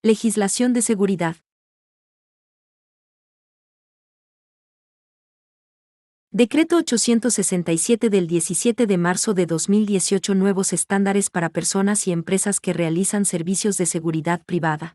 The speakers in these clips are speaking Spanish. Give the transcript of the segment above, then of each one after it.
Legislación de seguridad. Decreto 867 del 17 de marzo de 2018. Nuevos estándares para personas y empresas que realizan servicios de seguridad privada.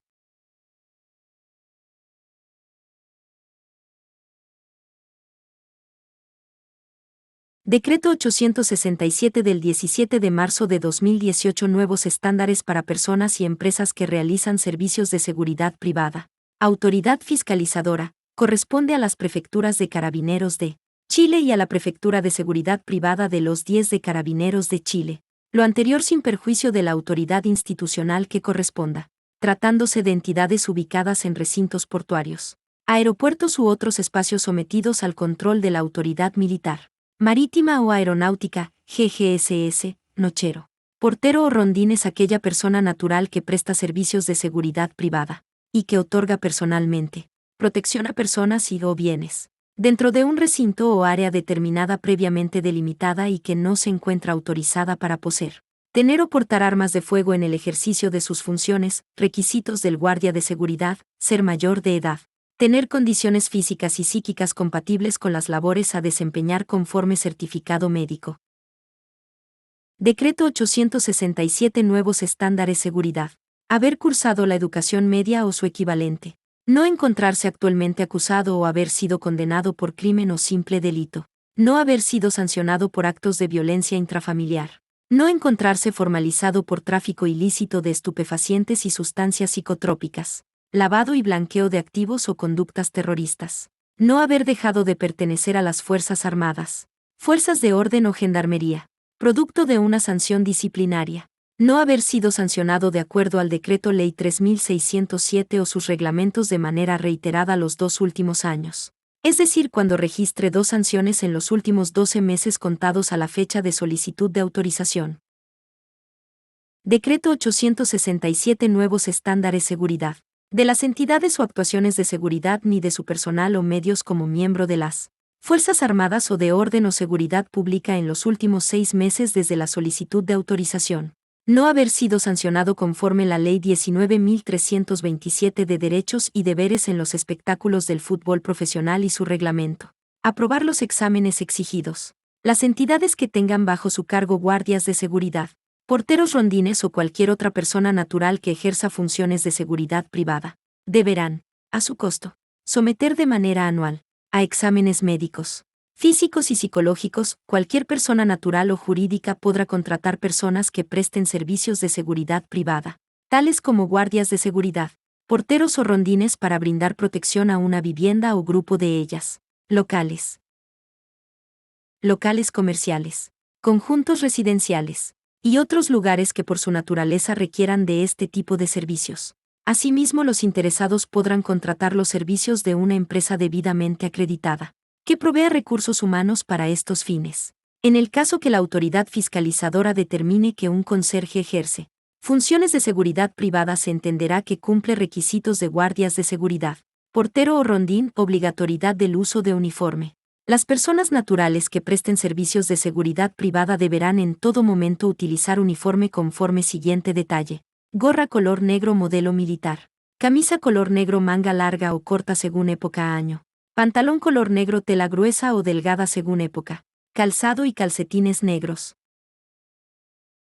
Decreto 867 del 17 de marzo de 2018. Nuevos estándares para personas y empresas que realizan servicios de seguridad privada. Autoridad fiscalizadora. Corresponde a las prefecturas de Carabineros de Chile y a la Prefectura de Seguridad Privada de los 10 de Carabineros de Chile. Lo anterior sin perjuicio de la autoridad institucional que corresponda, tratándose de entidades ubicadas en recintos portuarios, aeropuertos u otros espacios sometidos al control de la autoridad militar, marítima o aeronáutica, GGSS, nochero, portero o rondín es aquella persona natural que presta servicios de seguridad privada, y que otorga personalmente protección a personas y o bienes dentro de un recinto o área determinada previamente delimitada y que no se encuentra autorizada para poseer, tener o portar armas de fuego en el ejercicio de sus funciones. Requisitos del guardia de seguridad: ser mayor de edad, tener condiciones físicas y psíquicas compatibles con las labores a desempeñar conforme certificado médico. Decreto 867. Nuevos estándares seguridad. Haber cursado la educación media o su equivalente. No encontrarse actualmente acusado o haber sido condenado por crimen o simple delito. No haber sido sancionado por actos de violencia intrafamiliar. No encontrarse formalizado por tráfico ilícito de estupefacientes y sustancias psicotrópicas. Lavado y blanqueo de activos o conductas terroristas. No haber dejado de pertenecer a las Fuerzas Armadas, Fuerzas de Orden o Gendarmería, producto de una sanción disciplinaria. No haber sido sancionado de acuerdo al Decreto Ley 3607 o sus reglamentos de manera reiterada los 2 últimos años. Es decir, cuando registre 2 sanciones en los últimos 12 meses contados a la fecha de solicitud de autorización. Decreto 867. Nuevos estándares seguridad. De las entidades o actuaciones de seguridad ni de su personal o medios como miembro de las Fuerzas Armadas o de orden o seguridad pública en los últimos 6 meses desde la solicitud de autorización. No haber sido sancionado conforme la Ley 19.327 de Derechos y Deberes en los espectáculos del fútbol profesional y su reglamento. Aprobar los exámenes exigidos. Las entidades que tengan bajo su cargo guardias de seguridad, porteros rondines o cualquier otra persona natural que ejerza funciones de seguridad privada, deberán, a su costo, someter de manera anual, a exámenes médicos, físicos y psicológicos. Cualquier persona natural o jurídica podrá contratar personas que presten servicios de seguridad privada, tales como guardias de seguridad, porteros o rondines para brindar protección a una vivienda o grupo de ellas, locales comerciales, conjuntos residenciales, y otros lugares que por su naturaleza requieran de este tipo de servicios. Asimismo, los interesados podrán contratar los servicios de una empresa debidamente acreditada, que provea recursos humanos para estos fines. En el caso que la autoridad fiscalizadora determine que un conserje ejerce funciones de seguridad privada, se entenderá que cumple requisitos de guardias de seguridad, portero o rondín, obligatoriedad del uso de uniforme. Las personas naturales que presten servicios de seguridad privada deberán en todo momento utilizar uniforme conforme siguiente detalle: gorra color negro modelo militar, camisa color negro manga larga o corta según época año, pantalón color negro tela gruesa o delgada según época, calzado y calcetines negros,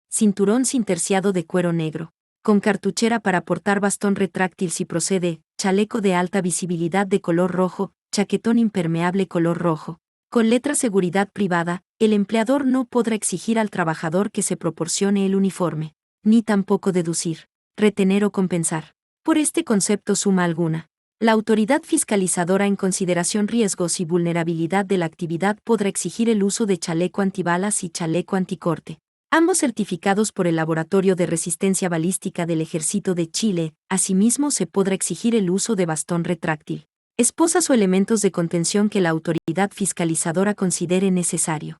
cinturón sin terciado de cuero negro, con cartuchera para portar bastón retráctil si procede, chaleco de alta visibilidad de color rojo, chaquetón impermeable color rojo. Con letra seguridad privada, el empleador no podrá exigir al trabajador que se proporcione el uniforme, ni tampoco deducir, retener o compensar por este concepto suma alguna. La autoridad fiscalizadora, en consideración riesgos y vulnerabilidad de la actividad, podrá exigir el uso de chaleco antibalas y chaleco anticorte, ambos certificados por el Laboratorio de Resistencia Balística del Ejército de Chile. Asimismo, se podrá exigir el uso de bastón retráctil, esposas o elementos de contención que la autoridad fiscalizadora considere necesario.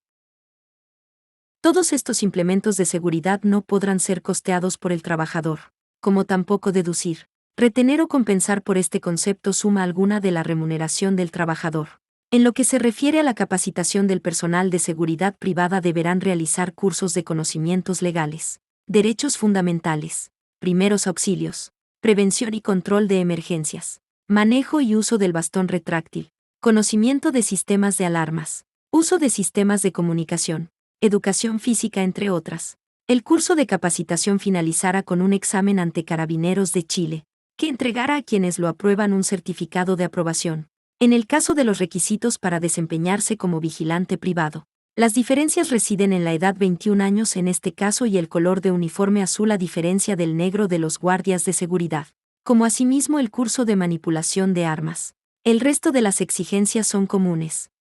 Todos estos implementos de seguridad no podrán ser costeados por el trabajador, como tampoco deducir, retener o compensar por este concepto suma alguna de la remuneración del trabajador. En lo que se refiere a la capacitación del personal de seguridad privada, deberán realizar cursos de conocimientos legales, derechos fundamentales, primeros auxilios, prevención y control de emergencias, manejo y uso del bastón retráctil, conocimiento de sistemas de alarmas, uso de sistemas de comunicación, educación física entre otras. El curso de capacitación finalizará con un examen ante Carabineros de Chile, que entregará a quienes lo aprueban un certificado de aprobación. En el caso de los requisitos para desempeñarse como vigilante privado, las diferencias residen en la edad 21 años en este caso y el color de uniforme azul a diferencia del negro de los guardias de seguridad, como asimismo el curso de manipulación de armas. El resto de las exigencias son comunes.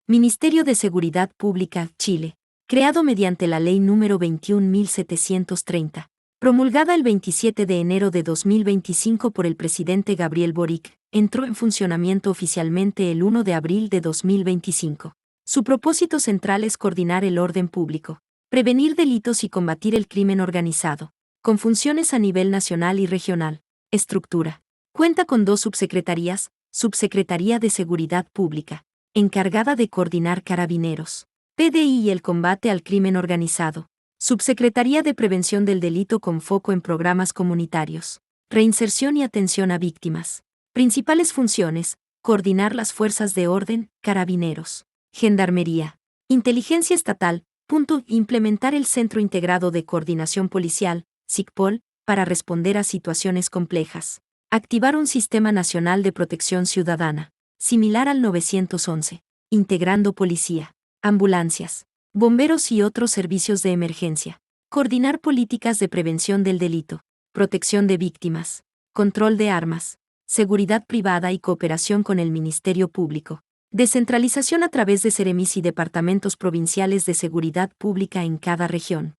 Ministerio de Seguridad Pública, Chile, creado mediante la Ley número 21.730, promulgada el 27 de enero de 2025 por el presidente Gabriel Boric, entró en funcionamiento oficialmente el 1 de abril de 2025. Su propósito central es coordinar el orden público, prevenir delitos y combatir el crimen organizado, con funciones a nivel nacional y regional. Estructura. Cuenta con 2 subsecretarías: Subsecretaría de Seguridad Pública, encargada de coordinar Carabineros, PDI y el combate al crimen organizado. Subsecretaría de Prevención del Delito con foco en programas comunitarios, reinserción y atención a víctimas. Principales funciones: coordinar las fuerzas de orden, Carabineros, Gendarmería, Inteligencia Estatal, implementar el Centro Integrado de Coordinación Policial, CICPOL, para responder a situaciones complejas. Activar un Sistema Nacional de Protección Ciudadana, similar al 911, integrando policía, ambulancias, bomberos y otros servicios de emergencia. Coordinar políticas de prevención del delito, protección de víctimas, control de armas, seguridad privada y cooperación con el Ministerio Público. Descentralización a través de Ceremis y departamentos provinciales de seguridad pública en cada región.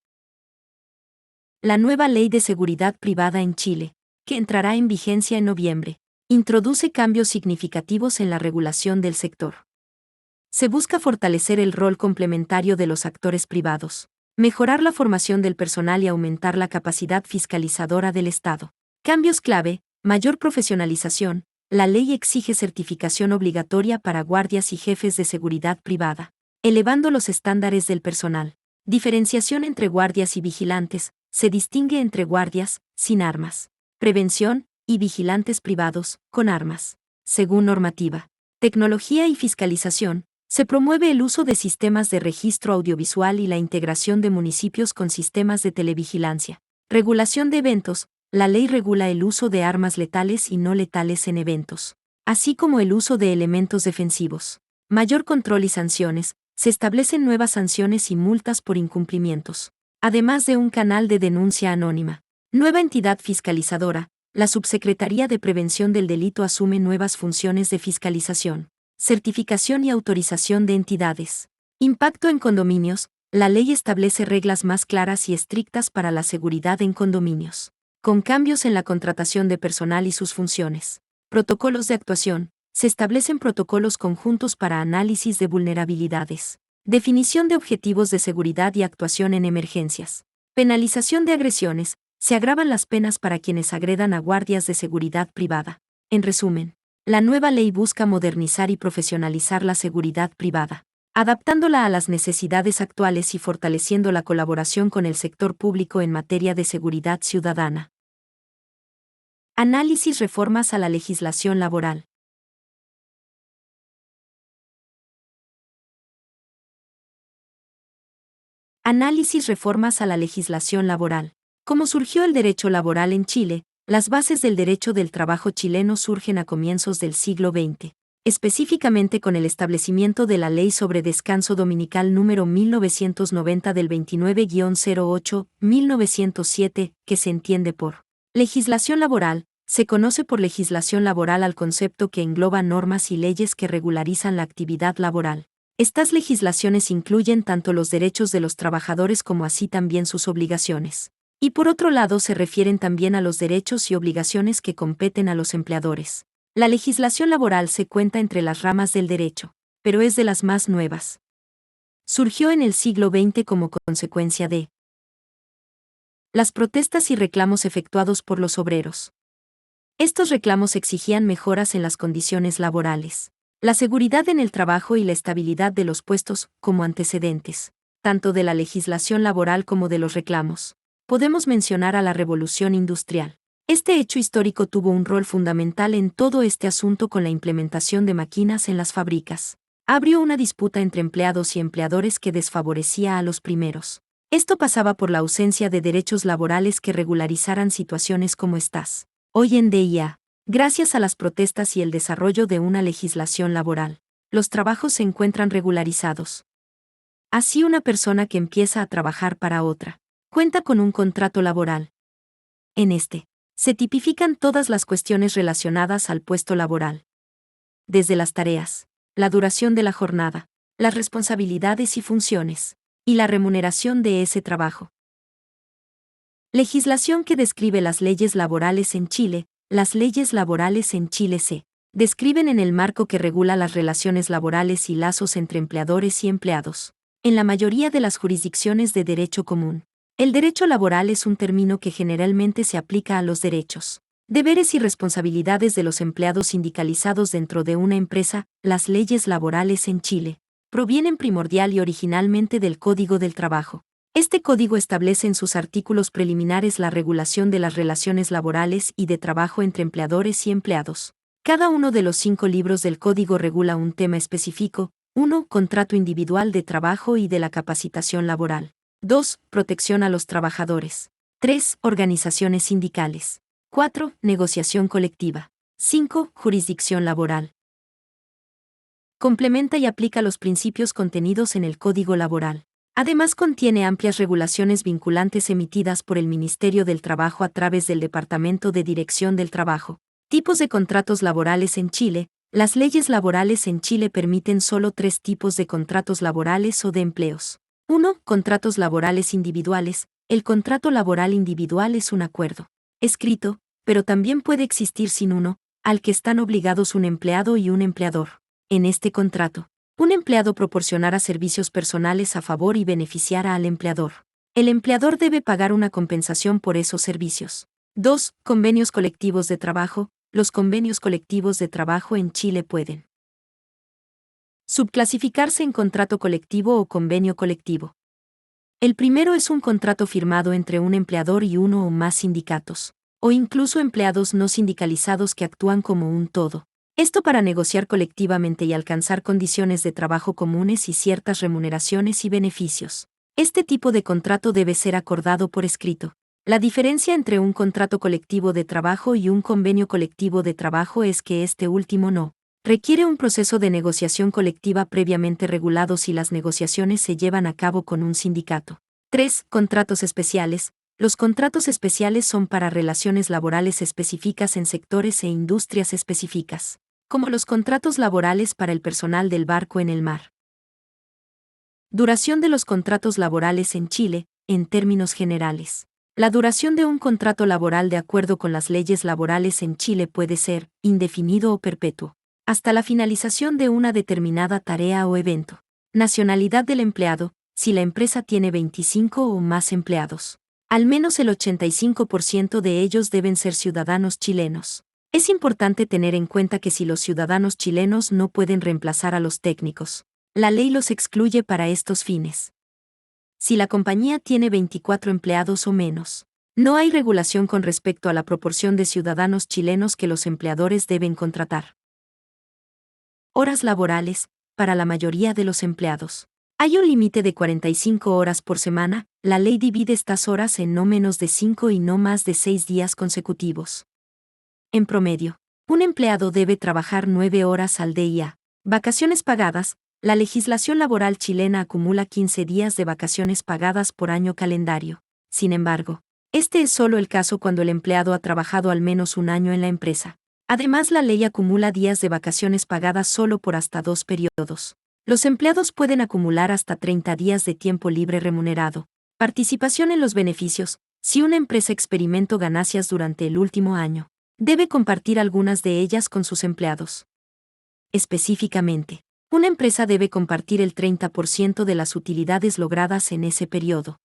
La nueva Ley de Seguridad Privada en Chile, que entrará en vigencia en noviembre, introduce cambios significativos en la regulación del sector. Se busca fortalecer el rol complementario de los actores privados, mejorar la formación del personal y aumentar la capacidad fiscalizadora del Estado. Cambios clave: mayor profesionalización. La ley exige certificación obligatoria para guardias y jefes de seguridad privada, elevando los estándares del personal. Diferenciación entre guardias y vigilantes. Se distingue entre guardias, sin armas, prevención, y vigilantes privados, con armas. Según normativa, tecnología y fiscalización, se promueve el uso de sistemas de registro audiovisual y la integración de municipios con sistemas de televigilancia. Regulación de eventos. La ley regula el uso de armas letales y no letales en eventos, así como el uso de elementos defensivos. Mayor control y sanciones. Se establecen nuevas sanciones y multas por incumplimientos, además de un canal de denuncia anónima. Nueva entidad fiscalizadora. La Subsecretaría de Prevención del Delito asume nuevas funciones de fiscalización, certificación y autorización de entidades. Impacto en condominios. La ley establece reglas más claras y estrictas para la seguridad en condominios, con cambios en la contratación de personal y sus funciones. Protocolos de actuación. Se establecen protocolos conjuntos para análisis de vulnerabilidades, definición de objetivos de seguridad y actuación en emergencias. Penalización de agresiones. Se agravan las penas para quienes agredan a guardias de seguridad privada. En resumen, la nueva ley busca modernizar y profesionalizar la seguridad privada, adaptándola a las necesidades actuales y fortaleciendo la colaboración con el sector público en materia de seguridad ciudadana. Análisis: reformas a la legislación laboral. Análisis: reformas a la legislación laboral. ¿Cómo surgió el derecho laboral en Chile? Las bases del derecho del trabajo chileno surgen a comienzos del siglo XX, específicamente con el establecimiento de la Ley sobre Descanso Dominical número 1990 del 29-08-1907, que se entiende por legislación laboral. Se conoce por legislación laboral al concepto que engloba normas y leyes que regularizan la actividad laboral. Estas legislaciones incluyen tanto los derechos de los trabajadores como así también sus obligaciones. Y por otro lado se refieren también a los derechos y obligaciones que competen a los empleadores. La legislación laboral se cuenta entre las ramas del derecho, pero es de las más nuevas. Surgió en el siglo XX como consecuencia de las protestas y reclamos efectuados por los obreros. Estos reclamos exigían mejoras en las condiciones laborales, la seguridad en el trabajo y la estabilidad de los puestos, como antecedentes, tanto de la legislación laboral como de los reclamos. Podemos mencionar a la Revolución Industrial, Este hecho histórico tuvo un rol fundamental en todo este asunto con la implementación de máquinas en las fábricas. Abrió una disputa entre empleados y empleadores que desfavorecía a los primeros. Esto pasaba por la ausencia de derechos laborales que regularizaran situaciones como estas. Hoy en día, gracias a las protestas y el desarrollo de una legislación laboral, los trabajos se encuentran regularizados. Así una persona que empieza a trabajar para otra, cuenta con un contrato laboral. En este, se tipifican todas las cuestiones relacionadas al puesto laboral. Desde las tareas, la duración de la jornada, las responsabilidades y funciones, y la remuneración de ese trabajo. Legislación que describe las leyes laborales en Chile. Las leyes laborales en Chile se describen en el marco que regula las relaciones laborales y lazos entre empleadores y empleados. En la mayoría de las jurisdicciones de derecho común, el derecho laboral es un término que generalmente se aplica a los derechos, deberes y responsabilidades de los empleados sindicalizados dentro de una empresa. Las leyes laborales en Chile provienen primordial y originalmente del Código del Trabajo. Este código establece en sus artículos preliminares la regulación de las relaciones laborales y de trabajo entre empleadores y empleados. Cada uno de los 5 libros del código regula un tema específico: 1. Contrato individual de trabajo y de la capacitación laboral. 2. Protección a los trabajadores. 3. Organizaciones sindicales. 4. Negociación colectiva. 5. Jurisdicción laboral. Complementa y aplica los principios contenidos en el Código Laboral. Además contiene amplias regulaciones vinculantes emitidas por el Ministerio del Trabajo a través del Departamento de Dirección del Trabajo. Tipos de contratos laborales en Chile. Las leyes laborales en Chile permiten solo 3 tipos de contratos laborales o de empleos. 1. Contratos laborales individuales. El contrato laboral individual es un acuerdo escrito, pero también puede existir sin uno, al que están obligados un empleado y un empleador. En este contrato, un empleado proporcionará servicios personales a favor y beneficiará al empleador. El empleador debe pagar una compensación por esos servicios. 2. Convenios colectivos de trabajo. Los convenios colectivos de trabajo en Chile pueden subclasificarse en contrato colectivo o convenio colectivo. El primero es un contrato firmado entre un empleador y uno o más sindicatos, o incluso empleados no sindicalizados que actúan como un todo. Esto para negociar colectivamente y alcanzar condiciones de trabajo comunes y ciertas remuneraciones y beneficios. Este tipo de contrato debe ser acordado por escrito. La diferencia entre un contrato colectivo de trabajo y un convenio colectivo de trabajo es que este último no requiere un proceso de negociación colectiva previamente regulado si las negociaciones se llevan a cabo con un sindicato. 3. Contratos especiales. Los contratos especiales son para relaciones laborales específicas en sectores e industrias específicas, como los contratos laborales para el personal del barco en el mar. Duración de los contratos laborales en Chile. En términos generales, la duración de un contrato laboral de acuerdo con las leyes laborales en Chile puede ser indefinido o perpetuo, hasta la finalización de una determinada tarea o evento. Nacionalidad del empleado. Si la empresa tiene 25 o más empleados, al menos el 85% de ellos deben ser ciudadanos chilenos. Es importante tener en cuenta que si los ciudadanos chilenos no pueden reemplazar a los técnicos, la ley los excluye para estos fines. Si la compañía tiene 24 empleados o menos, no hay regulación con respecto a la proporción de ciudadanos chilenos que los empleadores deben contratar. Horas laborales. Para la mayoría de los empleados, hay un límite de 45 horas por semana. La ley divide estas horas en no menos de 5 y no más de 6 días consecutivos. En promedio, un empleado debe trabajar 9 horas al día. Vacaciones pagadas. La legislación laboral chilena acumula 15 días de vacaciones pagadas por año calendario. Sin embargo, este es solo el caso cuando el empleado ha trabajado al menos un año en la empresa. Además, la ley acumula días de vacaciones pagadas solo por hasta 2 periodos. Los empleados pueden acumular hasta 30 días de tiempo libre remunerado. Participación en los beneficios. Si una empresa experimentó ganancias durante el último año, debe compartir algunas de ellas con sus empleados. Específicamente, una empresa debe compartir el 30% de las utilidades logradas en ese periodo.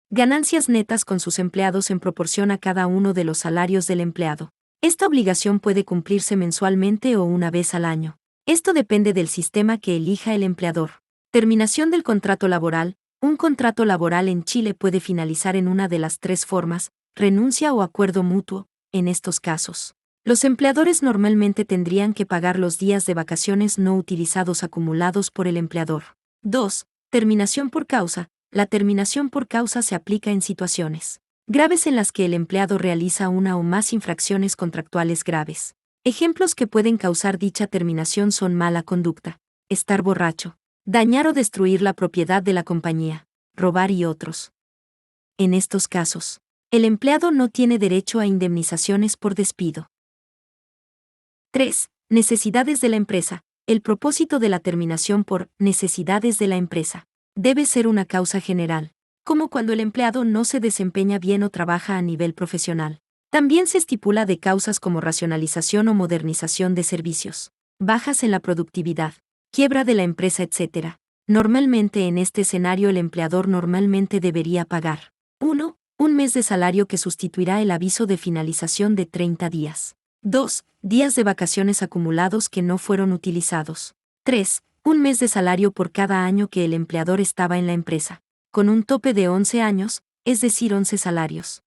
Ganancias netas con sus empleados en proporción a cada uno de los salarios del empleado. Esta obligación puede cumplirse mensualmente o una vez al año. Esto depende del sistema que elija el empleador. Terminación del contrato laboral. Un contrato laboral en Chile puede finalizar en una de las 3 formas: renuncia o acuerdo mutuo. En estos casos, los empleadores normalmente tendrían que pagar los días de vacaciones no utilizados acumulados por el empleador. 2. Terminación por causa. La terminación por causa se aplica en situaciones graves en las que el empleado realiza una o más infracciones contractuales graves. Ejemplos que pueden causar dicha terminación son mala conducta, estar borracho, dañar o destruir la propiedad de la compañía, robar y otros. En estos casos, el empleado no tiene derecho a indemnizaciones por despido. 3. Necesidades de la empresa. El propósito de la terminación por necesidades de la empresa debe ser una causa general, como cuando el empleado no se desempeña bien o trabaja a nivel profesional. También se estipula de causas como racionalización o modernización de servicios, bajas en la productividad, quiebra de la empresa, etc. Normalmente en este escenario el empleador normalmente debería pagar 1. Un mes de salario que sustituirá el aviso de finalización de 30 días. 2. Días de vacaciones acumulados que no fueron utilizados. 3. Un mes de salario por cada año que el empleador estaba en la empresa, con un tope de 11 años, es decir, 11 salarios.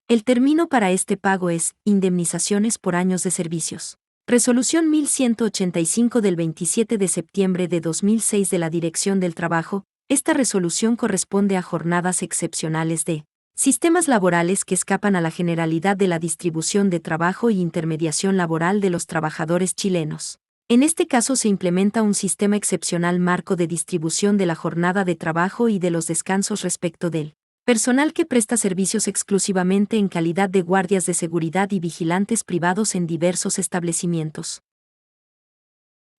El término para este pago es indemnizaciones por años de servicios. Resolución 1185 del 27 de septiembre de 2006 de la Dirección del Trabajo. Esta resolución corresponde a jornadas excepcionales de sistemas laborales que escapan a la generalidad de la distribución de trabajo y intermediación laboral de los trabajadores chilenos. En este caso se implementa un sistema excepcional marco de distribución de la jornada de trabajo y de los descansos respecto del personal que presta servicios exclusivamente en calidad de guardias de seguridad y vigilantes privados en diversos establecimientos.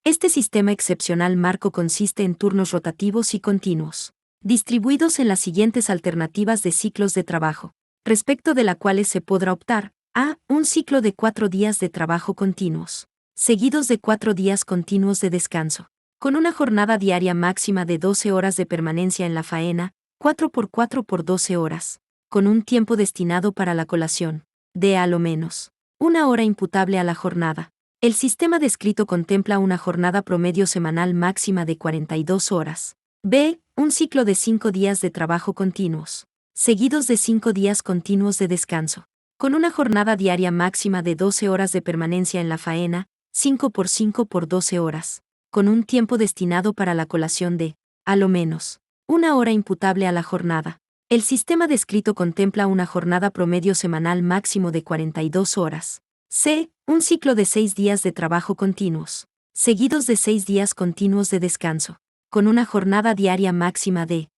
Este sistema excepcional marco consiste en turnos rotativos y continuos, distribuidos en las siguientes alternativas de ciclos de trabajo, respecto de las cuales se podrá optar a un ciclo de 4 días de trabajo continuos, seguidos de 4 días continuos de descanso, con una jornada diaria máxima de 12 horas de permanencia en la faena, 4 por 4 por 12 horas, con un tiempo destinado para la colación, de a lo menos 1 hora imputable a la jornada. El sistema descrito contempla una jornada promedio semanal máxima de 42 horas. B. Un ciclo de 5 días de trabajo continuos, seguidos de 5 días continuos de descanso, con una jornada diaria máxima de 12 horas de permanencia en la faena, 5 por 5 por 12 horas, con un tiempo destinado para la colación de, a lo menos, 1 hora imputable a la jornada. El sistema descrito contempla una jornada promedio semanal máximo de 42 horas. C. Un ciclo de 6 días de trabajo continuos, seguidos de 6 días continuos de descanso, con una jornada diaria máxima de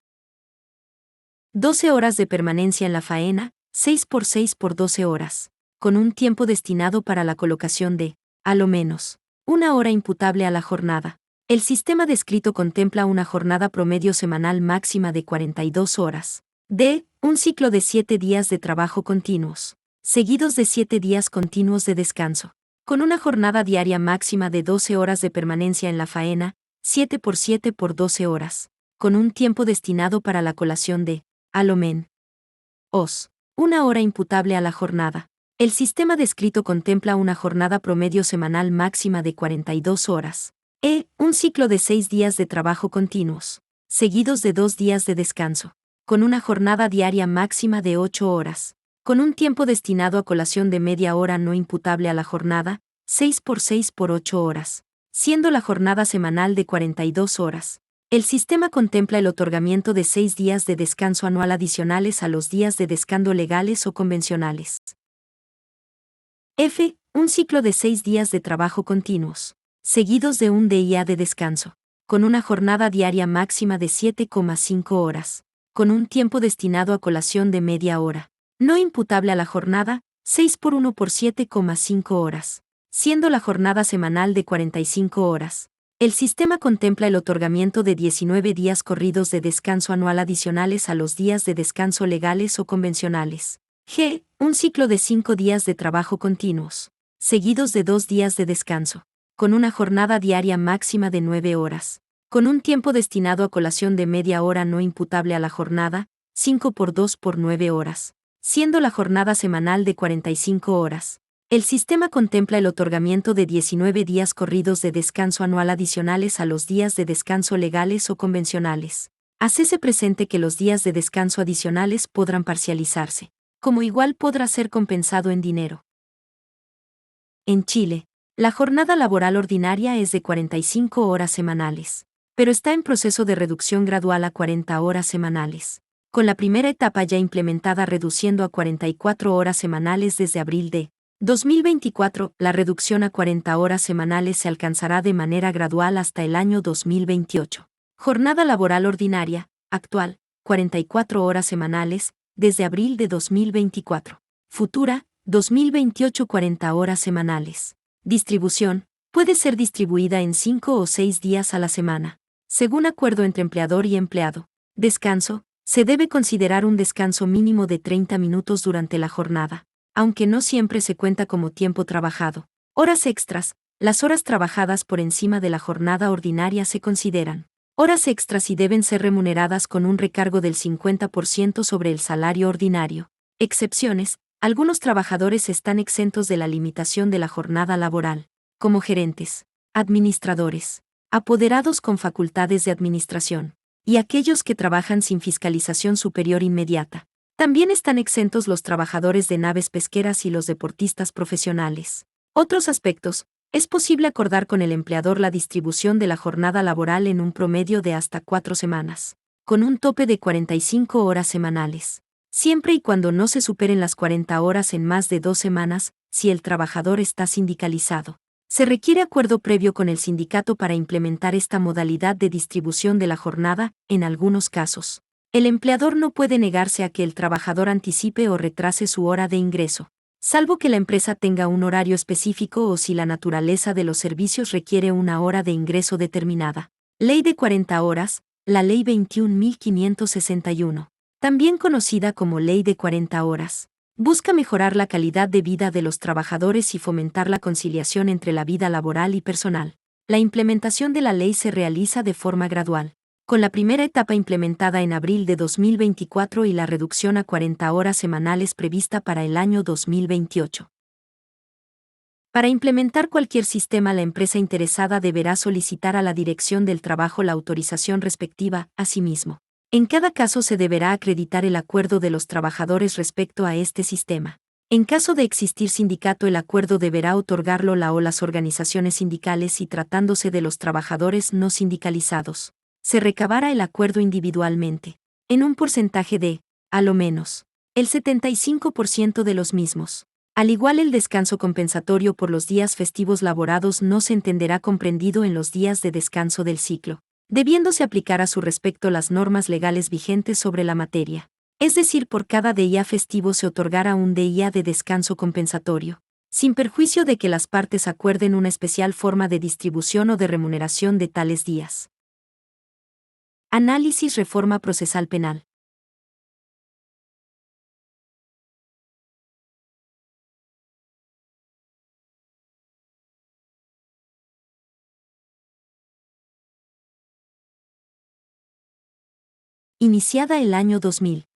12 horas de permanencia en la faena, 6 por 6 por 12 horas, con un tiempo destinado para la colocación de, a lo menos, 1 hora imputable a la jornada. El sistema descrito contempla una jornada promedio semanal máxima de 42 horas. D. Un ciclo de 7 días de trabajo continuos, seguidos de 7 días continuos de descanso, con una jornada diaria máxima de 12 horas de permanencia en la faena, 7 por 7 por 12 horas, con un tiempo destinado para la colación de, a lo menos, 1 hora imputable a la jornada. El sistema descrito contempla una jornada promedio semanal máxima de 42 horas. E. Un ciclo de 6 días de trabajo continuos, seguidos de 2 días de descanso, con una jornada diaria máxima de 8 horas, con un tiempo destinado a colación de media hora no imputable a la jornada, 6 por 6 por 8 horas, siendo la jornada semanal de 42 horas. El sistema contempla el otorgamiento de 6 días de descanso anual adicionales a los días de descanso legales o convencionales. F. Un ciclo de 6 días de trabajo continuos, seguidos de un día de descanso, con una jornada diaria máxima de 7,5 horas, con un tiempo destinado a colación de media hora, no imputable a la jornada, 6 por 1 por 7,5 horas, siendo la jornada semanal de 45 horas. El sistema contempla el otorgamiento de 19 días corridos de descanso anual adicionales a los días de descanso legales o convencionales. G. Un ciclo de 5 días de trabajo continuos, seguidos de 2 días de descanso, con una jornada diaria máxima de 9 horas, con un tiempo destinado a colación de media hora no imputable a la jornada, 5 por 2 por 9 horas, siendo la jornada semanal de 45 horas. El sistema contempla el otorgamiento de 19 días corridos de descanso anual adicionales a los días de descanso legales o convencionales. Hacese presente que los días de descanso adicionales podrán parcializarse como igual podrá ser compensado en dinero. En Chile, la jornada laboral ordinaria es de 45 horas semanales, pero está en proceso de reducción gradual a 40 horas semanales, con la primera etapa ya implementada reduciendo a 44 horas semanales desde abril de 2024. La reducción a 40 horas semanales se alcanzará de manera gradual hasta el año 2028. Jornada laboral ordinaria, actual, 44 horas semanales, desde abril de 2024. Futura, 2028, 40 horas semanales. Distribución, puede ser distribuida en 5 o 6 días a la semana, según acuerdo entre empleador y empleado. Descanso, se debe considerar un descanso mínimo de 30 minutos durante la jornada, aunque no siempre se cuenta como tiempo trabajado. Horas extras, las horas trabajadas por encima de la jornada ordinaria se consideran horas extras y deben ser remuneradas con un recargo del 50% sobre el salario ordinario. Excepciones, algunos trabajadores están exentos de la limitación de la jornada laboral, como gerentes, administradores, apoderados con facultades de administración, y aquellos que trabajan sin fiscalización superior inmediata. También están exentos los trabajadores de naves pesqueras y los deportistas profesionales. Otros aspectos, es posible acordar con el empleador la distribución de la jornada laboral en un promedio de hasta 4 semanas, con un tope de 45 horas semanales, siempre y cuando no se superen las 40 horas en más de 2 semanas, si el trabajador está sindicalizado. Se requiere acuerdo previo con el sindicato para implementar esta modalidad de distribución de la jornada. En algunos casos, el empleador no puede negarse a que el trabajador anticipe o retrase su hora de ingreso, salvo que la empresa tenga un horario específico o si la naturaleza de los servicios requiere una hora de ingreso determinada. Ley de 40 horas, la Ley 21.561, también conocida como Ley de 40 horas, busca mejorar la calidad de vida de los trabajadores y fomentar la conciliación entre la vida laboral y personal. La implementación de la ley se realiza de forma gradual, con la primera etapa implementada en abril de 2024 y la reducción a 40 horas semanales prevista para el año 2028. Para implementar cualquier sistema, la empresa interesada deberá solicitar a la Dirección del Trabajo la autorización respectiva. Asimismo, en cada caso se deberá acreditar el acuerdo de los trabajadores respecto a este sistema. En caso de existir sindicato, el acuerdo deberá otorgarlo la o las organizaciones sindicales y tratándose de los trabajadores no sindicalizados, se recabará el acuerdo individualmente, en un porcentaje de, a lo menos, el 75% de los mismos. Al igual, el descanso compensatorio por los días festivos laborados no se entenderá comprendido en los días de descanso del ciclo, debiéndose aplicar a su respecto las normas legales vigentes sobre la materia. Es decir, por cada día festivo se otorgará un día de descanso compensatorio, sin perjuicio de que las partes acuerden una especial forma de distribución o de remuneración de tales días. Análisis. Reforma procesal penal. Iniciada el año 2000.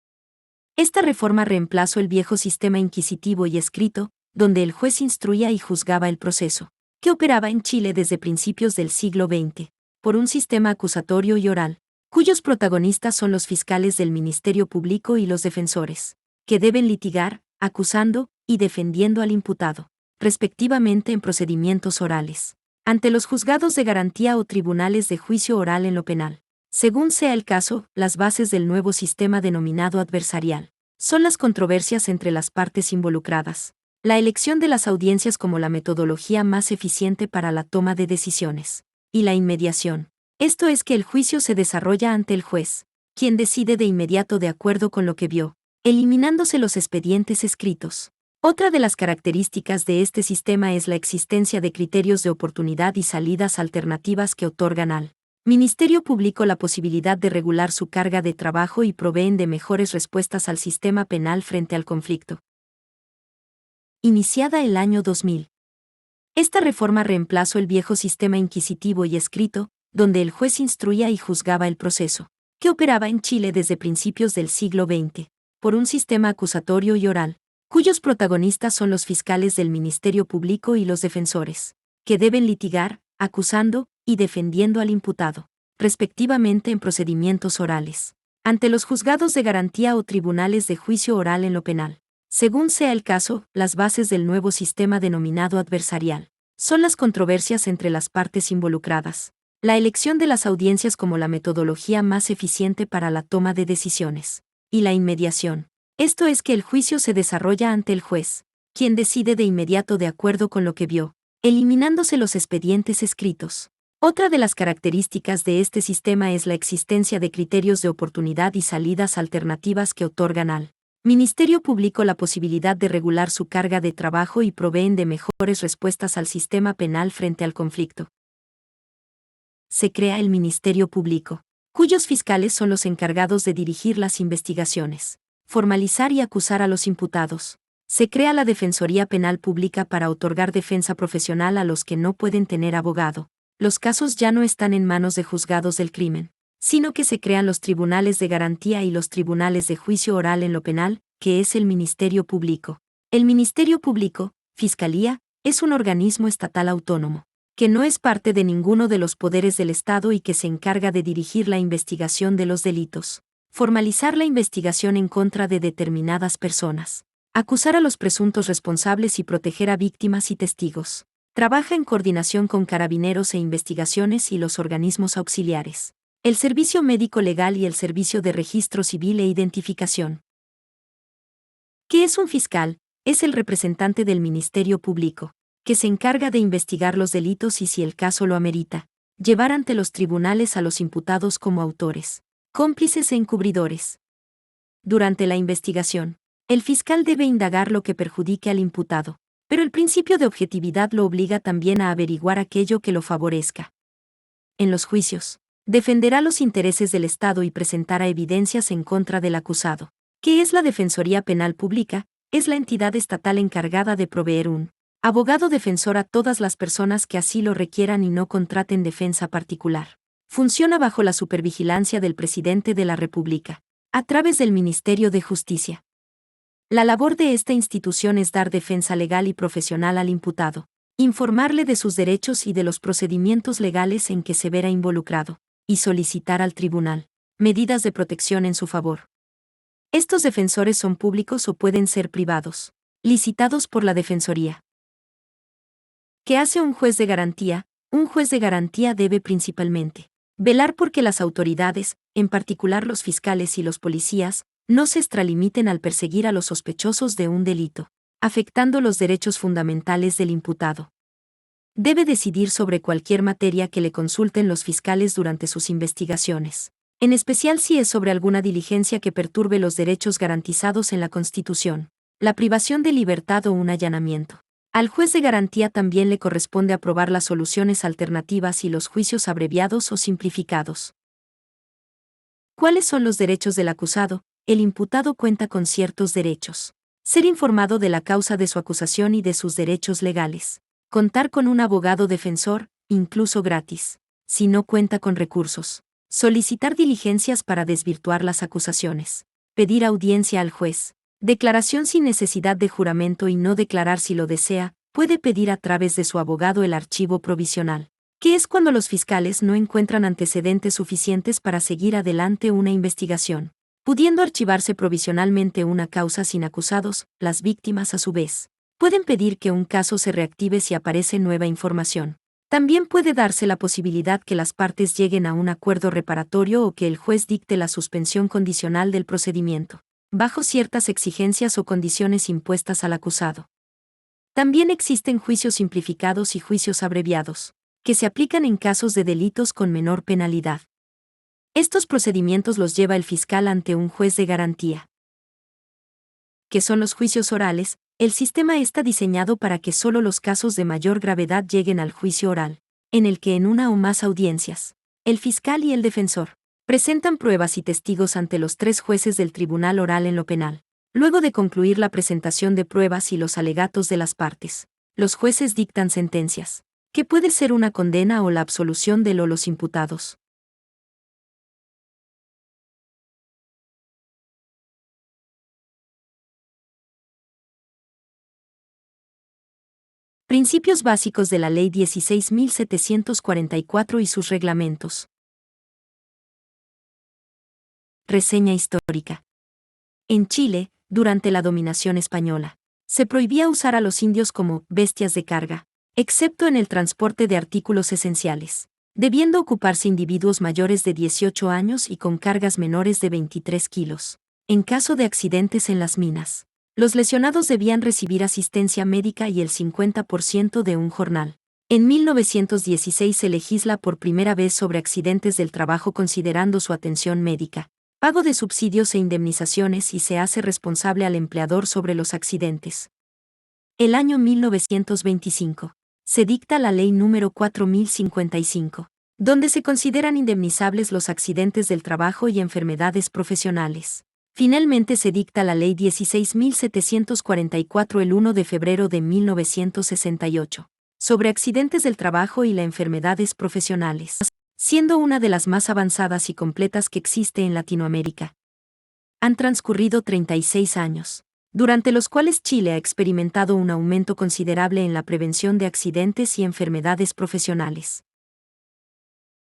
Esta reforma reemplazó el viejo sistema inquisitivo y escrito, donde el juez instruía y juzgaba el proceso, que operaba en Chile desde principios del siglo XX, por un sistema acusatorio y oral, cuyos protagonistas son los fiscales del Ministerio Público y los defensores, que deben litigar, acusando y defendiendo al imputado, respectivamente en procedimientos orales, ante los juzgados de garantía o tribunales de juicio oral en lo penal. Según sea el caso, las bases del nuevo sistema denominado adversarial son las controversias entre las partes involucradas, la elección de las audiencias como la metodología más eficiente para la toma de decisiones, y la inmediación. Esto es que el juicio se desarrolla ante el juez, quien decide de inmediato de acuerdo con lo que vio, eliminándose los expedientes escritos. Otra de las características de este sistema es la existencia de criterios de oportunidad y salidas alternativas que otorgan al Ministerio Público la posibilidad de regular su carga de trabajo y proveen de mejores respuestas al sistema penal frente al conflicto. Iniciada el año 2000. Esta reforma reemplazó el viejo sistema inquisitivo y escrito, donde el juez instruía y juzgaba el proceso, que operaba en Chile desde principios del siglo XX, por un sistema acusatorio y oral, cuyos protagonistas son los fiscales del Ministerio Público y los defensores, que deben litigar, acusando y defendiendo al imputado, respectivamente en procedimientos orales, ante los juzgados de garantía o tribunales de juicio oral en lo penal. Según sea el caso, las bases del nuevo sistema denominado adversarial son las controversias entre las partes involucradas, la elección de las audiencias como la metodología más eficiente para la toma de decisiones, y la inmediación. Esto es que el juicio se desarrolla ante el juez, quien decide de inmediato de acuerdo con lo que vio, eliminándose los expedientes escritos. Otra de las características de este sistema es la existencia de criterios de oportunidad y salidas alternativas que otorgan al Ministerio Público la posibilidad de regular su carga de trabajo y proveen de mejores respuestas al sistema penal frente al conflicto. Se crea el Ministerio Público, cuyos fiscales son los encargados de dirigir las investigaciones, formalizar y acusar a los imputados. Se crea la Defensoría Penal Pública para otorgar defensa profesional a los que no pueden tener abogado. Los casos ya no están en manos de juzgados del crimen, sino que se crean los tribunales de garantía y los tribunales de juicio oral en lo penal, que es el Ministerio Público. El Ministerio Público, Fiscalía, es un organismo estatal autónomo, que no es parte de ninguno de los poderes del Estado y que se encarga de dirigir la investigación de los delitos, formalizar la investigación en contra de determinadas personas, acusar a los presuntos responsables y proteger a víctimas y testigos. Trabaja en coordinación con carabineros e investigaciones y los organismos auxiliares, el Servicio Médico Legal y el Servicio de Registro Civil e Identificación. ¿Qué es un fiscal? Es el representante del Ministerio Público, que se encarga de investigar los delitos y, si el caso lo amerita, llevar ante los tribunales a los imputados como autores, cómplices e encubridores. Durante la investigación, el fiscal debe indagar lo que perjudique al imputado, pero el principio de objetividad lo obliga también a averiguar aquello que lo favorezca. En los juicios, defenderá los intereses del Estado y presentará evidencias en contra del acusado. ¿Qué es la Defensoría Penal Pública? Es la entidad estatal encargada de proveer un abogado defensor a todas las personas que así lo requieran y no contraten defensa particular. Funciona bajo la supervigilancia del Presidente de la República, a través del Ministerio de Justicia. La labor de esta institución es dar defensa legal y profesional al imputado, informarle de sus derechos y de los procedimientos legales en que se verá involucrado, y solicitar al tribunal medidas de protección en su favor. Estos defensores son públicos o pueden ser privados, licitados por la Defensoría. ¿Qué hace un juez de garantía? Un juez de garantía debe principalmente velar por que las autoridades, en particular los fiscales y los policías, no se extralimiten al perseguir a los sospechosos de un delito, afectando los derechos fundamentales del imputado. Debe decidir sobre cualquier materia que le consulten los fiscales durante sus investigaciones, en especial si es sobre alguna diligencia que perturbe los derechos garantizados en la Constitución, la privación de libertad o un allanamiento. Al juez de garantía también le corresponde aprobar las soluciones alternativas y los juicios abreviados o simplificados. ¿Cuáles son los derechos del acusado? El imputado cuenta con ciertos derechos. Ser informado de la causa de su acusación y de sus derechos legales. Contar con un abogado defensor, incluso gratis, si no cuenta con recursos. Solicitar diligencias para desvirtuar las acusaciones. Pedir audiencia al juez. Declaración sin necesidad de juramento y no declarar si lo desea, puede pedir a través de su abogado el archivo provisional, que es cuando los fiscales no encuentran antecedentes suficientes para seguir adelante una investigación, pudiendo archivarse provisionalmente una causa sin acusados. Las víctimas, a su vez, pueden pedir que un caso se reactive si aparece nueva información. También puede darse la posibilidad que las partes lleguen a un acuerdo reparatorio o que el juez dicte la suspensión condicional del procedimiento, bajo ciertas exigencias o condiciones impuestas al acusado. También existen juicios simplificados y juicios abreviados, que se aplican en casos de delitos con menor penalidad. Estos procedimientos los lleva el fiscal ante un juez de garantía. ¿Qué son los juicios orales? El sistema está diseñado para que solo los casos de mayor gravedad lleguen al juicio oral, en el que en una o más audiencias, el fiscal y el defensor presentan pruebas y testigos ante los 3 jueces del tribunal oral en lo penal. Luego de concluir la presentación de pruebas y los alegatos de las partes, los jueces dictan sentencias, que puede ser una condena o la absolución de los imputados. Principios básicos de la Ley 16.744 y sus reglamentos. Reseña histórica. En Chile, durante la dominación española. Se prohibía usar a los indios como bestias de carga, excepto en el transporte de artículos esenciales, debiendo ocuparse individuos mayores de 18 años y con cargas menores de 23 kilos. En caso de accidentes en las minas, los lesionados debían recibir asistencia médica y el 50% de un jornal. En 1916 se legisla por primera vez sobre accidentes del trabajo considerando su atención médica, pago de subsidios e indemnizaciones y se hace responsable al empleador sobre los accidentes. El año 1925. Se dicta la Ley número 4055, donde se consideran indemnizables los accidentes del trabajo y enfermedades profesionales. Finalmente se dicta la Ley 16.744 el 1 de febrero de 1968, sobre accidentes del trabajo y las enfermedades profesionales, siendo una de las más avanzadas y completas que existe en Latinoamérica. Han transcurrido 36 años, durante los cuales Chile ha experimentado un aumento considerable en la prevención de accidentes y enfermedades profesionales.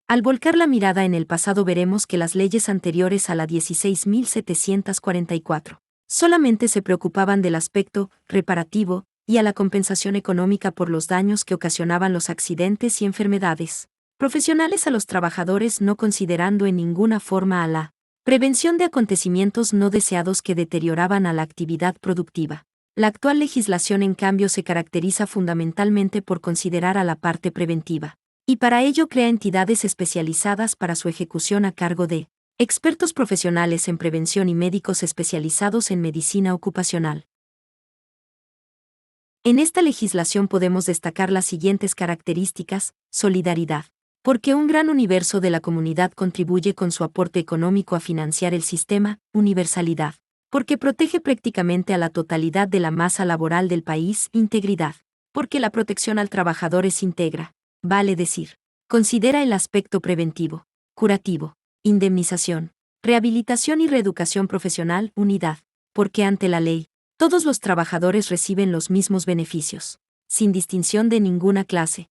Al volcar la mirada en el pasado veremos que las leyes anteriores a la 16.744 solamente se preocupaban del aspecto reparativo y a la compensación económica por los daños que ocasionaban los accidentes y enfermedades profesionales a los trabajadores, no considerando en ninguna forma a la prevención de acontecimientos no deseados que deterioraban a la actividad productiva. La actual legislación, en cambio, se caracteriza fundamentalmente por considerar a la parte preventiva, y para ello crea entidades especializadas para su ejecución a cargo de expertos profesionales en prevención y médicos especializados en medicina ocupacional. En esta legislación podemos destacar las siguientes características: solidaridad, porque un gran universo de la comunidad contribuye con su aporte económico a financiar el sistema; universalidad, porque protege prácticamente a la totalidad de la masa laboral del país; integridad, porque la protección al trabajador es íntegra, vale decir, considera el aspecto preventivo, curativo, indemnización, rehabilitación y reeducación profesional; unidad, porque ante la ley, todos los trabajadores reciben los mismos beneficios, sin distinción de ninguna clase.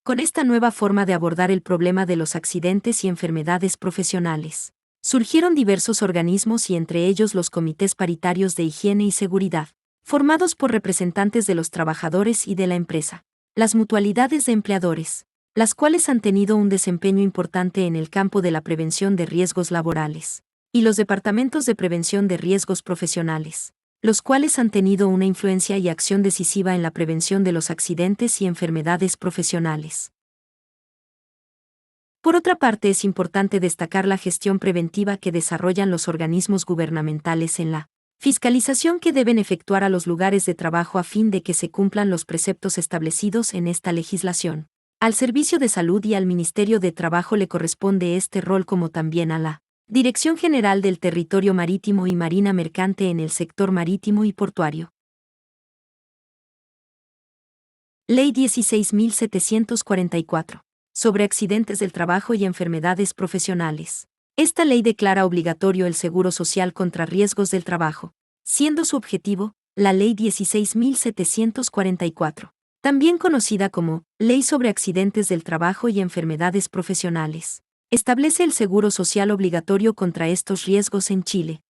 Con esta nueva forma de abordar el problema de los accidentes y enfermedades profesionales, surgieron diversos organismos y entre ellos los comités paritarios de higiene y seguridad, formados por representantes de los trabajadores y de la empresa, las mutualidades de empleadores, las cuales han tenido un desempeño importante en el campo de la prevención de riesgos laborales, y los departamentos de prevención de riesgos profesionales, los cuales han tenido una influencia y acción decisiva en la prevención de los accidentes y enfermedades profesionales. Por otra parte, es importante destacar la gestión preventiva que desarrollan los organismos gubernamentales en la fiscalización que deben efectuar a los lugares de trabajo a fin de que se cumplan los preceptos establecidos en esta legislación. Al Servicio de Salud y al Ministerio de Trabajo le corresponde este rol, como también a la Dirección General del Territorio Marítimo y Marina Mercante en el sector marítimo y portuario. Ley 16.744. Sobre accidentes del trabajo y enfermedades profesionales. Esta ley declara obligatorio el seguro social contra riesgos del trabajo, siendo su objetivo la Ley 16.744, también conocida como Ley sobre accidentes del trabajo y enfermedades profesionales. Establece el seguro social obligatorio contra estos riesgos en Chile.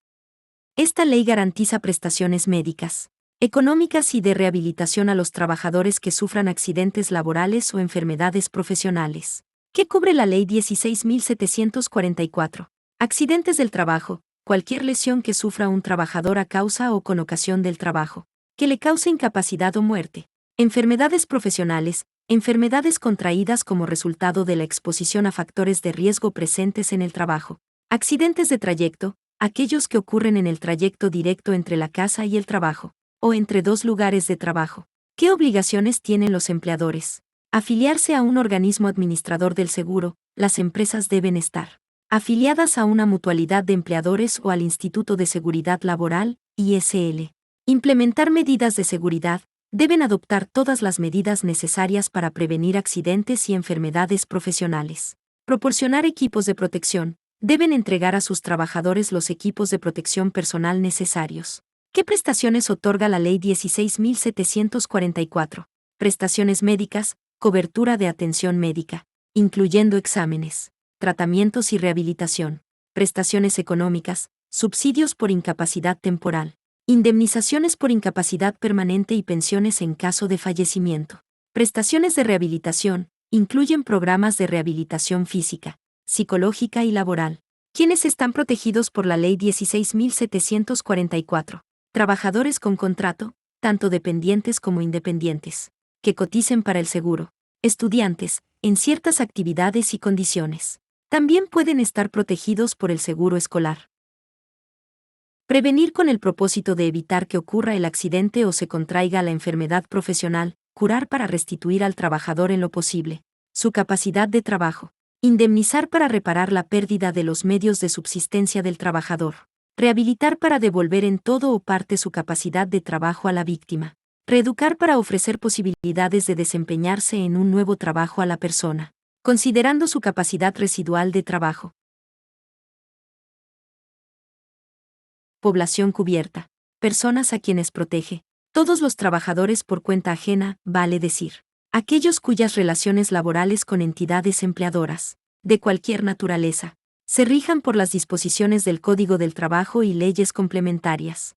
Esta ley garantiza prestaciones médicas, económicas y de rehabilitación a los trabajadores que sufran accidentes laborales o enfermedades profesionales. ¿Qué cubre la Ley 16.744? Accidentes del trabajo: cualquier lesión que sufra un trabajador a causa o con ocasión del trabajo, que le cause incapacidad o muerte. Enfermedades profesionales: enfermedades contraídas como resultado de la exposición a factores de riesgo presentes en el trabajo. Accidentes de trayecto: aquellos que ocurren en el trayecto directo entre la casa y el trabajo, o entre dos lugares de trabajo. ¿Qué obligaciones tienen los empleadores? Afiliarse a un organismo administrador del seguro. Las empresas deben estar afiliadas a una mutualidad de empleadores o al Instituto de Seguridad Laboral, ISL. Implementar medidas de seguridad. Deben adoptar todas las medidas necesarias para prevenir accidentes y enfermedades profesionales. Proporcionar equipos de protección. Deben entregar a sus trabajadores los equipos de protección personal necesarios. ¿Qué prestaciones otorga la Ley 16.744? Prestaciones médicas: cobertura de atención médica, incluyendo exámenes, tratamientos y rehabilitación. Prestaciones económicas: subsidios por incapacidad temporal, indemnizaciones por incapacidad permanente y pensiones en caso de fallecimiento. Prestaciones de rehabilitación, incluyen programas de rehabilitación física, psicológica y laboral, quienes están protegidos por la Ley 16.744. Trabajadores con contrato, tanto dependientes como independientes, que coticen para el seguro. Estudiantes, en ciertas actividades y condiciones. También pueden estar protegidos por el seguro escolar. Prevenir con el propósito de evitar que ocurra el accidente o se contraiga la enfermedad profesional, curar para restituir al trabajador en lo posible su capacidad de trabajo, indemnizar para reparar la pérdida de los medios de subsistencia del trabajador, rehabilitar para devolver en todo o parte su capacidad de trabajo a la víctima, reeducar para ofrecer posibilidades de desempeñarse en un nuevo trabajo a la persona, considerando su capacidad residual de trabajo. Población cubierta. Personas a quienes protege. Todos los trabajadores por cuenta ajena, vale decir, aquellos cuyas relaciones laborales con entidades empleadoras, de cualquier naturaleza, se rijan por las disposiciones del Código del Trabajo y leyes complementarias.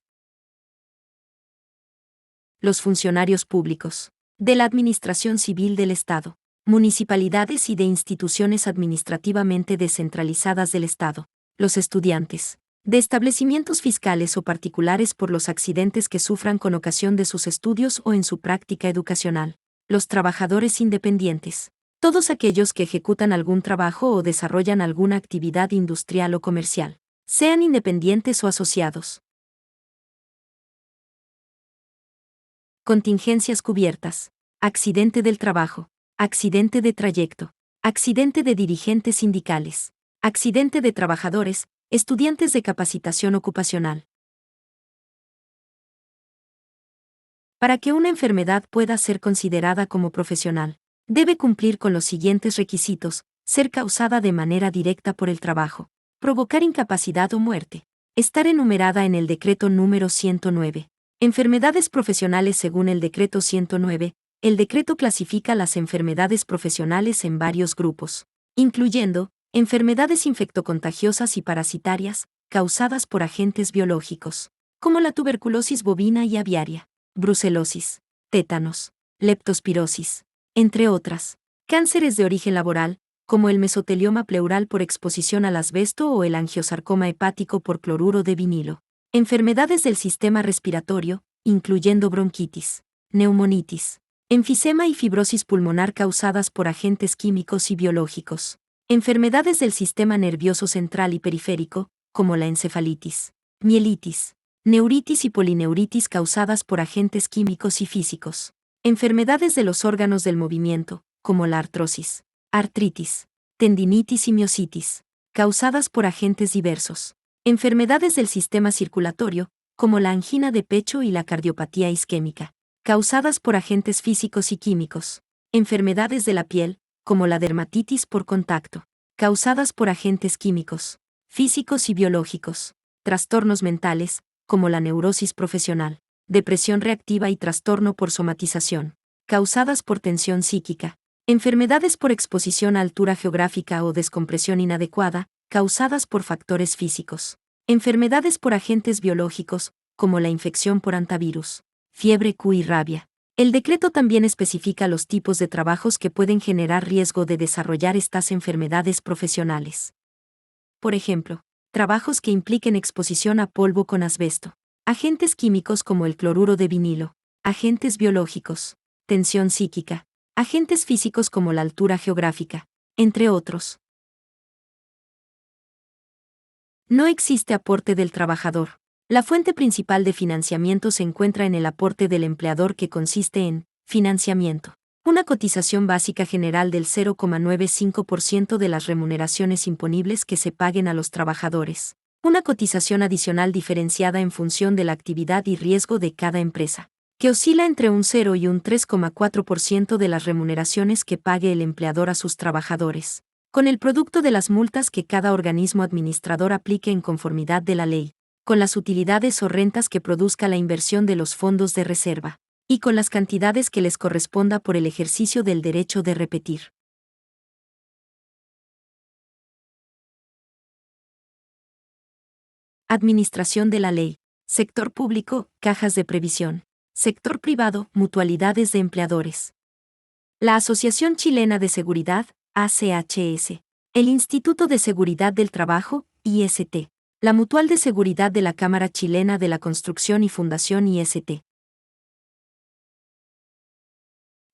Los funcionarios públicos, de la Administración Civil del Estado, municipalidades y de instituciones administrativamente descentralizadas del Estado, los estudiantes, de establecimientos fiscales o particulares por los accidentes que sufran con ocasión de sus estudios o en su práctica educacional, los trabajadores independientes, todos aquellos que ejecutan algún trabajo o desarrollan alguna actividad industrial o comercial, sean independientes o asociados. Contingencias cubiertas. Accidente del trabajo. Accidente de trayecto. Accidente de dirigentes sindicales. Accidente de trabajadores, estudiantes de capacitación ocupacional. Para que una enfermedad pueda ser considerada como profesional, debe cumplir con los siguientes requisitos: ser causada de manera directa por el trabajo, provocar incapacidad o muerte, estar enumerada en el Decreto número 109. Enfermedades profesionales. Según el Decreto 109, el decreto clasifica las enfermedades profesionales en varios grupos, incluyendo enfermedades infectocontagiosas y parasitarias, causadas por agentes biológicos, como la tuberculosis bovina y aviaria, brucelosis, tétanos, leptospirosis, entre otras. Cánceres de origen laboral, como el mesotelioma pleural por exposición al asbesto o el angiosarcoma hepático por cloruro de vinilo. Enfermedades del sistema respiratorio, incluyendo bronquitis, neumonitis, enfisema y fibrosis pulmonar causadas por agentes químicos y biológicos. Enfermedades del sistema nervioso central y periférico, como la encefalitis, mielitis, neuritis y polineuritis causadas por agentes químicos y físicos. Enfermedades de los órganos del movimiento, como la artrosis, artritis, tendinitis y miositis, causadas por agentes diversos. Enfermedades del sistema circulatorio, como la angina de pecho y la cardiopatía isquémica, causadas por agentes físicos y químicos. Enfermedades de la piel, como la dermatitis por contacto, causadas por agentes químicos, físicos y biológicos. Trastornos mentales, como la neurosis profesional, depresión reactiva y trastorno por somatización, causadas por tensión psíquica. Enfermedades por exposición a altura geográfica o descompresión inadecuada, causadas por factores físicos. Enfermedades por agentes biológicos, como la infección por hantavirus, fiebre Q y rabia. El decreto también especifica los tipos de trabajos que pueden generar riesgo de desarrollar estas enfermedades profesionales. Por ejemplo, trabajos que impliquen exposición a polvo con asbesto, agentes químicos como el cloruro de vinilo, agentes biológicos, tensión psíquica, agentes físicos como la altura geográfica, entre otros. No existe aporte del trabajador. La fuente principal de financiamiento se encuentra en el aporte del empleador, que consiste en financiamiento, una cotización básica general del 0,95% de las remuneraciones imponibles que se paguen a los trabajadores, una cotización adicional diferenciada en función de la actividad y riesgo de cada empresa, que oscila entre un 0 y un 3,4% de las remuneraciones que pague el empleador a sus trabajadores, con el producto de las multas que cada organismo administrador aplique en conformidad de la ley, con las utilidades o rentas que produzca la inversión de los fondos de reserva, y con las cantidades que les corresponda por el ejercicio del derecho de repetir. Administración de la ley. Sector público, cajas de previsión. Sector privado, mutualidades de empleadores. La Asociación Chilena de Seguridad, ACHS. El Instituto de Seguridad del Trabajo, IST. La Mutual de Seguridad de la Cámara Chilena de la Construcción y Fundación IST.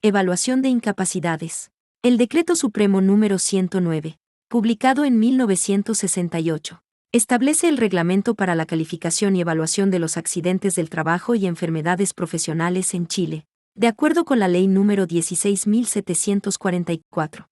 Evaluación de incapacidades. El Decreto Supremo número 109, publicado en 1968, establece el reglamento para la calificación y evaluación de los accidentes del trabajo y enfermedades profesionales en Chile, de acuerdo con la Ley número 16.744.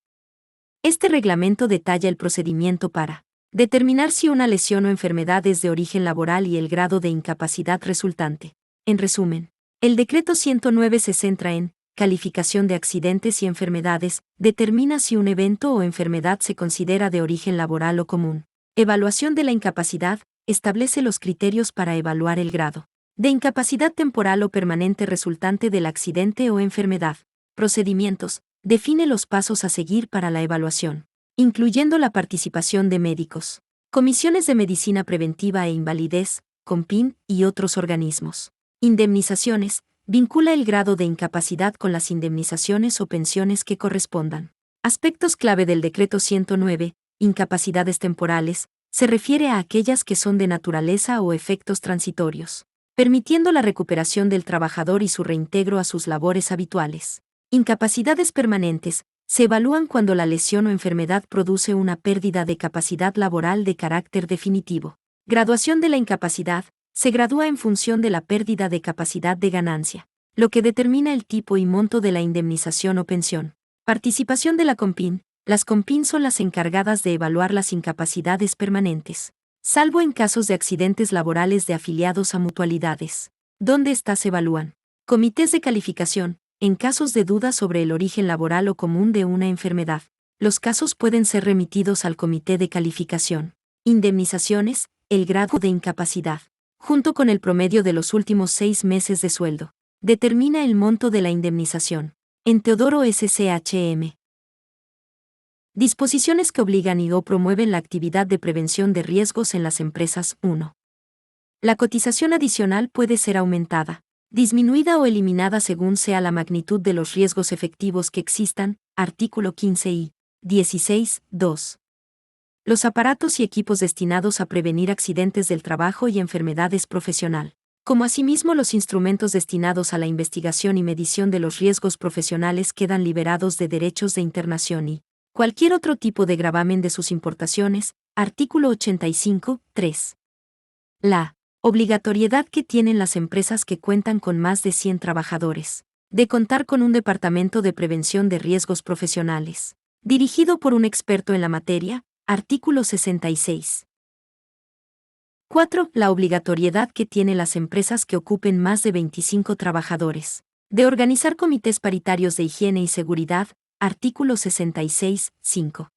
Este reglamento detalla el procedimiento para determinar si una lesión o enfermedad es de origen laboral y el grado de incapacidad resultante. En resumen, el Decreto 109 se centra en calificación de accidentes y enfermedades, determina si un evento o enfermedad se considera de origen laboral o común. Evaluación de la incapacidad, establece los criterios para evaluar el grado de incapacidad temporal o permanente resultante del accidente o enfermedad. Procedimientos, define los pasos a seguir para la evaluación, incluyendo la participación de médicos, comisiones de medicina preventiva e invalidez, COMPIN y otros organismos. Indemnizaciones, vincula el grado de incapacidad con las indemnizaciones o pensiones que correspondan. Aspectos clave del Decreto 109, incapacidades temporales, se refiere a aquellas que son de naturaleza o efectos transitorios, permitiendo la recuperación del trabajador y su reintegro a sus labores habituales. Incapacidades permanentes, se evalúan cuando la lesión o enfermedad produce una pérdida de capacidad laboral de carácter definitivo. Graduación de la incapacidad, se gradúa en función de la pérdida de capacidad de ganancia, lo que determina el tipo y monto de la indemnización o pensión. Participación de la COMPIN. Las COMPIN son las encargadas de evaluar las incapacidades permanentes, salvo en casos de accidentes laborales de afiliados a mutualidades. ¿Dónde se evalúan? Comités de calificación. En casos de duda sobre el origen laboral o común de una enfermedad, los casos pueden ser remitidos al comité de calificación. Indemnizaciones, el grado de incapacidad, junto con el promedio de los últimos 6 meses de sueldo, determina el monto de la indemnización. En Teodoro SCHM. Disposiciones que obligan y o promueven la actividad de prevención de riesgos en las empresas. 1. La cotización adicional puede ser aumentada, disminuida o eliminada según sea la magnitud de los riesgos efectivos que existan. Artículo 15 y 16, 2. Los aparatos y equipos destinados a prevenir accidentes del trabajo y enfermedades profesional, como asimismo los instrumentos destinados a la investigación y medición de los riesgos profesionales quedan liberados de derechos de internación y cualquier otro tipo de gravamen de sus importaciones. Artículo 85, 3. La obligatoriedad que tienen las empresas que cuentan con más de 100 trabajadores, de contar con un departamento de prevención de riesgos profesionales, dirigido por un experto en la materia. Artículo 66. 4. La obligatoriedad que tienen las empresas que ocupen más de 25 trabajadores, de organizar comités paritarios de higiene y seguridad. Artículo 66, 5.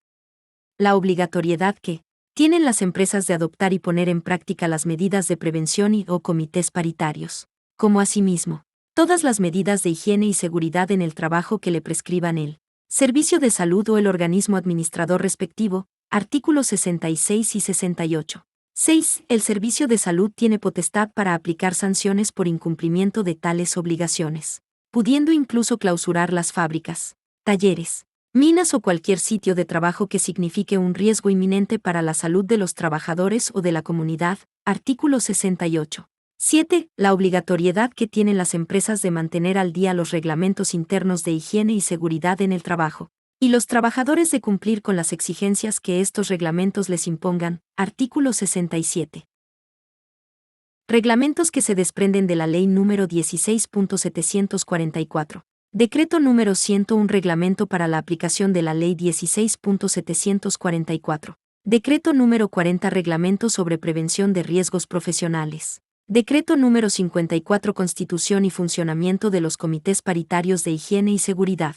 La obligatoriedad que tienen las empresas de adoptar y poner en práctica las medidas de prevención y o comités paritarios, como asimismo, todas las medidas de higiene y seguridad en el trabajo que le prescriban el Servicio de Salud o el organismo administrador respectivo. Artículos 66 y 68. 6. El Servicio de Salud tiene potestad para aplicar sanciones por incumplimiento de tales obligaciones, pudiendo incluso clausurar las fábricas, talleres, minas o cualquier sitio de trabajo que signifique un riesgo inminente para la salud de los trabajadores o de la comunidad. Artículo 68. 7. La obligatoriedad que tienen las empresas de mantener al día los reglamentos internos de higiene y seguridad en el trabajo, y los trabajadores de cumplir con las exigencias que estos reglamentos les impongan. Artículo 67. Reglamentos que se desprenden de la Ley número 16.744. Decreto número 101. Reglamento para la aplicación de la Ley 16.744. Decreto número 40. Reglamento sobre prevención de riesgos profesionales. Decreto número 54. Constitución y funcionamiento de los comités paritarios de higiene y seguridad.